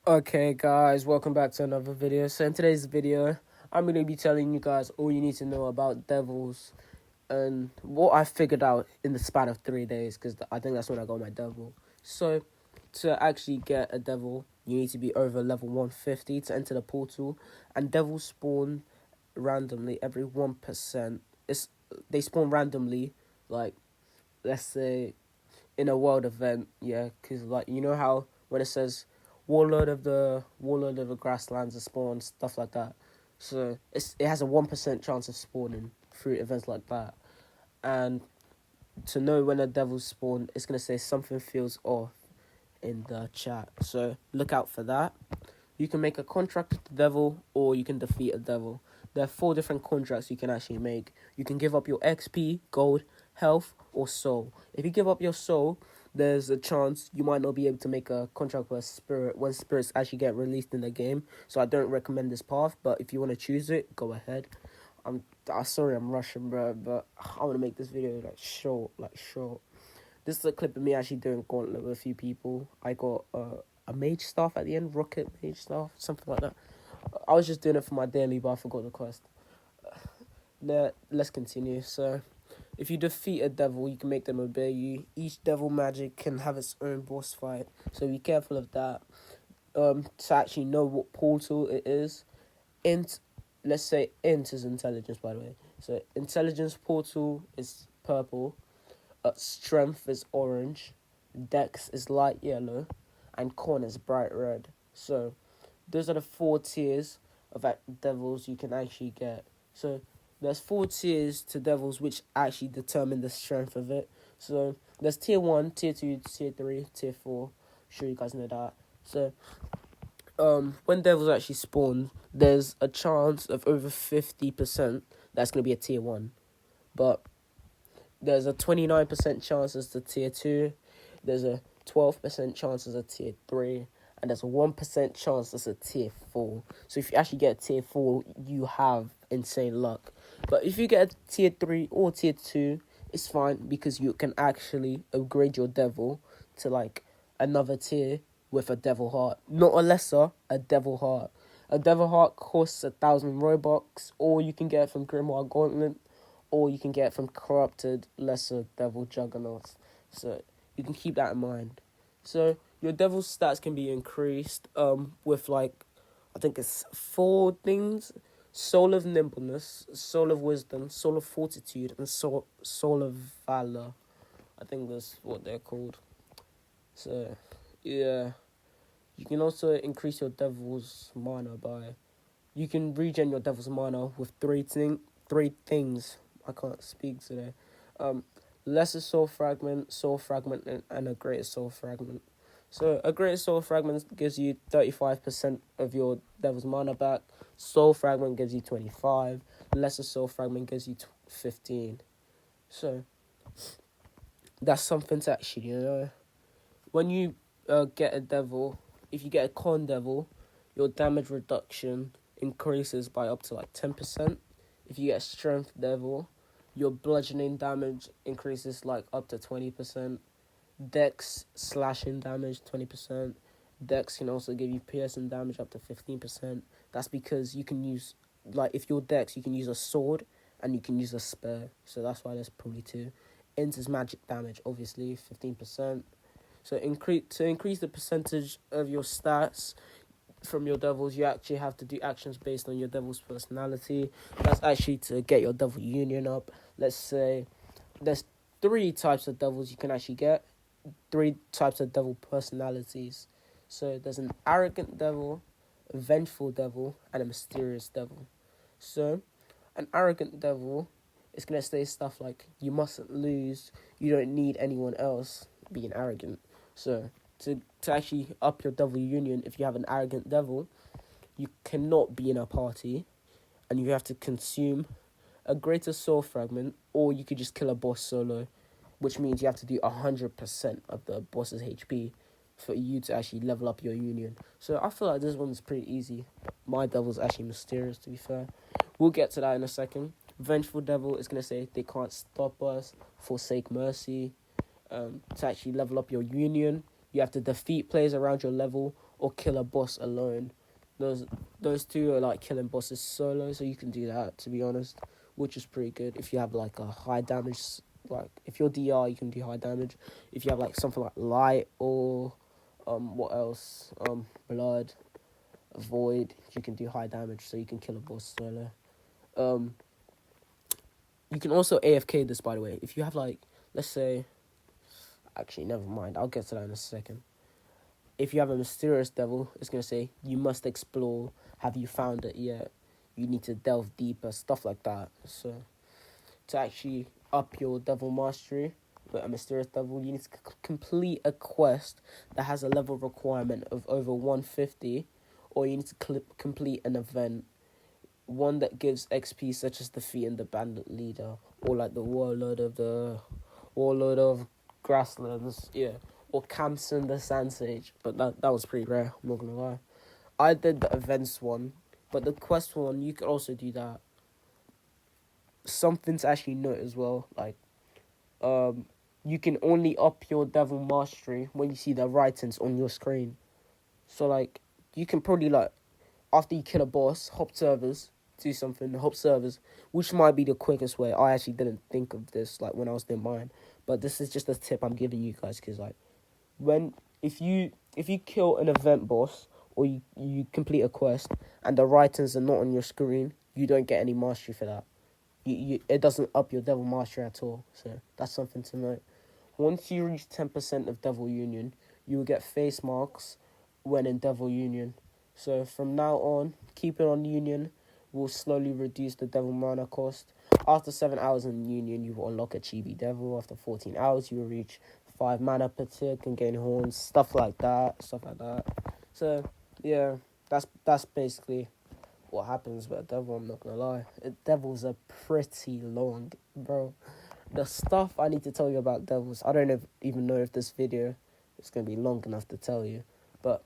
Okay guys, welcome back to another video. So in today's video, I'm going to be telling you guys all you need to know about devils and what I figured out in the span of 3 days, because I think that's when I got my devil. So to actually get a devil, you need to be over level 150 to enter the portal, and devils spawn randomly every 1%. They spawn randomly, like, let's say in a world event, yeah, because like, you know how when it says Warlord of the Grasslands is spawn, stuff like that. So it has a 1% chance of spawning through events like that. And to know when a devil spawn, it's gonna say something feels off in the chat. So look out for that. You can make a contract with the devil, or you can defeat a devil. There are 4 different contracts you can actually make. You can give up your XP, gold, health, or soul. If you give up your soul, there's a chance you might not be able to make a contract with a spirit when spirits actually get released in the game. So I don't recommend this path, but if you want to choose it, go ahead. Sorry I'm rushing, bro, but I want to make this video short. This is a clip of me actually doing gauntlet with a few people. I got a mage staff at the end, rocket mage staff, something like that. I was just doing it for my daily, but I forgot the quest. Let's continue. So, if you defeat a devil, you can make them obey you. Each devil magic can have its own boss fight, so be careful of that. To actually know what portal it is, let's say int is intelligence, by the way. So intelligence portal is purple, strength is orange, dex is light yellow, and con is bright red. So those are the 4 tiers of devils you can actually get. So there's 4 tiers to devils which actually determine the strength of it. So there's tier 1, tier 2, tier 3, tier 4. Sure you guys know that. So when devils actually spawn, there's a chance of over 50% that's going to be a tier 1. But there's a 29% chance as a tier 2. There's a 12% chance as a tier 3. And there's a 1% chance as a tier 4. So if you actually get a tier 4, you have insane luck. But if you get a tier 3 or tier 2, it's fine, because you can actually upgrade your devil to like another tier with a devil heart. Not a lesser, a devil heart. A devil heart costs 1,000 Robux, or you can get it from Grimoire Gauntlet, or you can get it from corrupted lesser devil juggernauts. So you can keep that in mind. So your devil stats can be increased with like, I think it's 4 things: soul of nimbleness, soul of wisdom, soul of fortitude, and soul of valor. I think that's what they're called. So yeah, you can also increase your devil's mana by, you can regen your devil's mana with 3 things. I can't speak today. Lesser soul fragment, and a greater soul fragment. So a greater soul fragment gives you 35% of your devil's mana back. Soul fragment gives you 25. Lesser soul fragment gives you 15. So that's something to actually know. When you get a devil, if you get a con devil, your damage reduction increases by up to like 10%. If you get a strength devil, your bludgeoning damage increases like up to 20%. Dex slashing damage 20%. Dex can also give you piercing damage up to 15%. That's because you can use, like, if you're Dex, you can use a sword and you can use a spear. So that's why there's probably 2. Int is magic damage, obviously, 15%. So to increase the percentage of your stats from your devils, you actually have to do actions based on your devil's personality. That's actually to get your devil union up. Let's say there's 3 types of devils you can actually get. 3 types of devil personalities. So there's an arrogant devil, a vengeful devil, and a mysterious devil. So an arrogant devil is going to say stuff like, you mustn't lose, you don't need anyone else, being arrogant. So to actually up your devil union, if you have an arrogant devil, you cannot be in a party, and you have to consume a greater soul fragment, or you could just kill a boss solo, which means you have to do 100% of the boss's HP for you to actually level up your union. So I feel like this one's pretty easy. My devil's actually mysterious, to be fair. We'll get to that in a second. Vengeful devil is going to say, they can't stop us, forsake mercy. To actually level up your union, you have to defeat players around your level, or kill a boss alone. Those two are like killing bosses solo, so you can do that, to be honest, which is pretty good. If you have like a high damage, like if you're DR, you can do high damage. If you have like something like light or what else? Blood, void, you can do high damage, so you can kill a boss solo. You can also AFK this, by the way. If you have like, let's say, actually never mind, I'll get to that in a second. If you have a mysterious devil, it's going to say, you must explore, have you found it yet? You need to delve deeper, stuff like that. So, to actually up your devil mastery with a mysterious devil, you need to complete a quest that has a level requirement of over 150, or you need to complete an event, one that gives XP, such as defeating the bandit leader, or like the warlord of grasslands, yeah. Or Kamson the Sand Sage, but that was pretty rare, I'm not gonna lie. I did the events one, but the quest one, you could also do that. Something to actually note as well, like, you can only up your devil mastery when you see the writings on your screen. So, like, you can probably, like, after you kill a boss, hop servers, do something, hop servers, which might be the quickest way. I actually didn't think of this, like, when I was doing mine, but this is just a tip I'm giving you guys, because, like, if you kill an event boss or you complete a quest and the writings are not on your screen, you don't get any mastery for that. It doesn't up your devil mastery at all. So that's something to note. Once you reach 10% of Devil Union, you will get face marks when in Devil Union. So from now on, keeping on Union will slowly reduce the Devil mana cost. After 7 hours in Union, you will unlock a Chibi Devil. After 14 hours, you will reach 5 mana per tick and gain horns, stuff like that. So, yeah, that's basically what happens with a devil, I'm not gonna lie. Devils are pretty long, bro. The stuff I need to tell you about devils, I don't even know if this video is gonna be long enough to tell you. But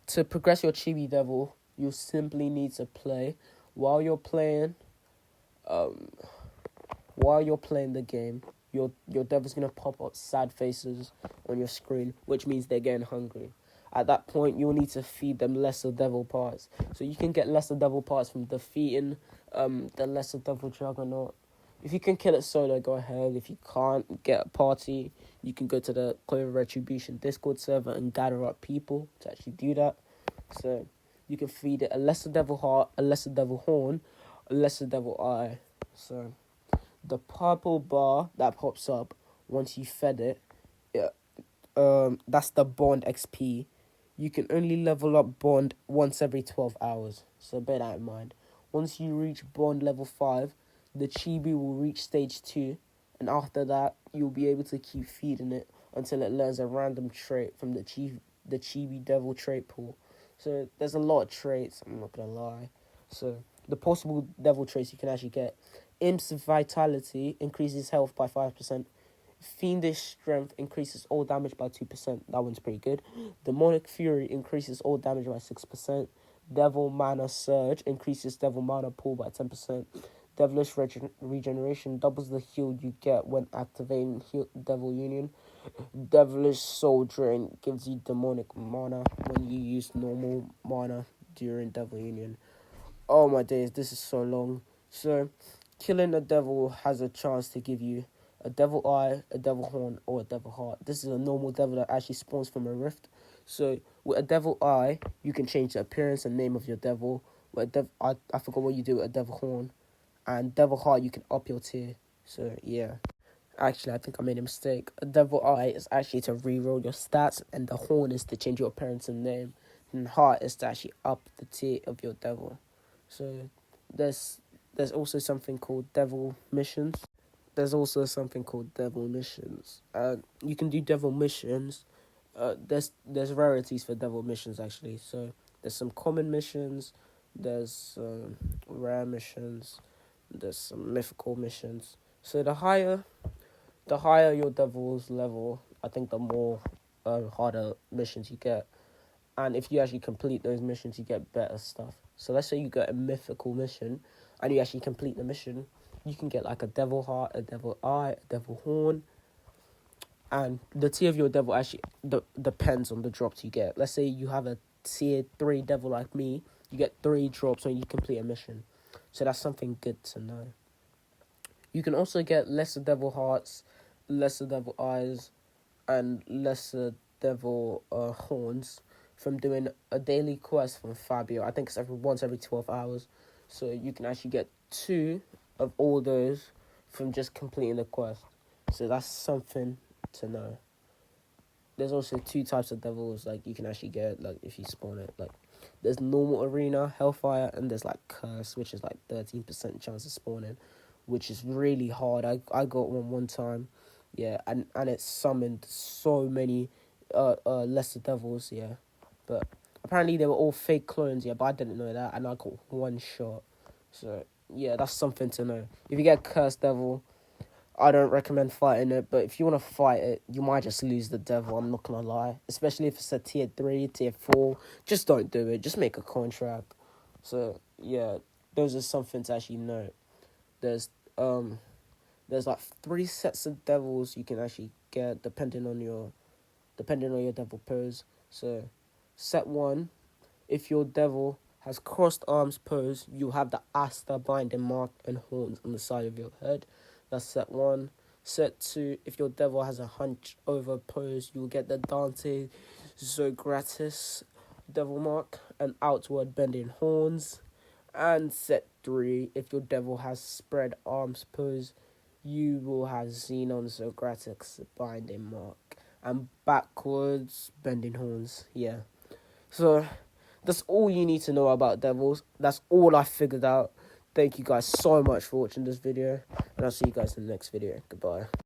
to progress your Chibi Devil, you simply need to play while you're playing the game. Your devil's gonna pop up sad faces on your screen, which means they're getting hungry. At that point, you'll need to feed them lesser devil parts. So you can get lesser devil parts from defeating the lesser devil juggernaut. If you can kill it solo, go ahead. If you can't get a party, you can go to the Clover Retribution Discord server and gather up people to actually do that. So you can feed it a lesser devil heart, a lesser devil horn, a lesser devil eye. So the purple bar that pops up once you fed it, that's the bond XP. You can only level up bond once every 12 hours. So bear that in mind. Once you reach bond level 5, the Chibi will reach stage 2, and after that, you'll be able to keep feeding it until it learns a random trait from the Chibi Devil trait pool. So there's a lot of traits, I'm not gonna lie. So the possible devil traits you can actually get: Imp's Vitality increases health by 5%. Fiendish Strength increases all damage by 2%. That one's pretty good. Demonic Fury increases all damage by 6%. Devil Mana Surge increases Devil Mana pool by 10%. Devilish Regeneration doubles the heal you get when activating Devil Union. Devilish Soul Drain gives you demonic mana when you use normal mana during Devil Union. Oh my days, this is so long. So, killing a devil has a chance to give you a devil eye, a devil horn, or a devil heart. This is a normal devil that actually spawns from a rift. So, with a devil eye, you can change the appearance and name of your devil. With I forgot what you do with a devil horn. And devil heart, you can up your tier. So, yeah. Actually, I think I made a mistake. A devil eye is actually to reroll your stats, and the horn is to change your appearance and name. And heart is to actually up the tier of your devil. So, there's also something called devil missions. You can do devil missions. There's rarities for devil missions, actually. So there's some common missions, there's rare missions, there's some mythical missions. So the higher your devil's level, I think the more harder missions you get. And if you actually complete those missions, you get better stuff. So let's say you get a mythical mission and you actually complete the mission, you can get like a devil heart, a devil eye, a devil horn, And the tier of your devil actually depends on the drops you get. Let's say you have a tier 3 devil like me, you get 3 drops when you complete a mission. So that's something good to know. You can also get lesser devil hearts, lesser devil eyes, and lesser devil horns from doing a daily quest from Fabio. I think it's once every 12 hours. So you can actually get 2 of all those from just completing the quest. So that's something to know. There's also 2 types of devils like you can actually get like if you spawn it. Like there's normal arena, hellfire, and there's like curse, which is like 13% chance of spawning, which is really hard. I got one time, yeah, and it summoned so many lesser devils, yeah. But apparently they were all fake clones, yeah, but I didn't know that, and I got 1 shot. So yeah, that's something to know. If you get cursed devil, I don't recommend fighting it, but if you want to fight it, you might just lose the devil, I'm not going to lie. Especially if it's a tier 3, tier 4, just don't do it. Just make a contract. So, yeah, those are something to actually note. There's like 3 sets of devils you can actually get depending on your devil pose. So, set 1, if your devil has crossed arms pose, you have the Asta binding mark and horns on the side of your head. That's set 1. Set 2, if your devil has a hunch over pose, you'll get the Dante Zogratis devil mark and outward bending horns. And set 3, if your devil has spread arms pose, you will have Xenon Zogratis binding mark and backwards bending horns. Yeah. So that's all you need to know about devils. That's all I figured out. Thank you guys so much for watching this video, and I'll see you guys in the next video. Goodbye.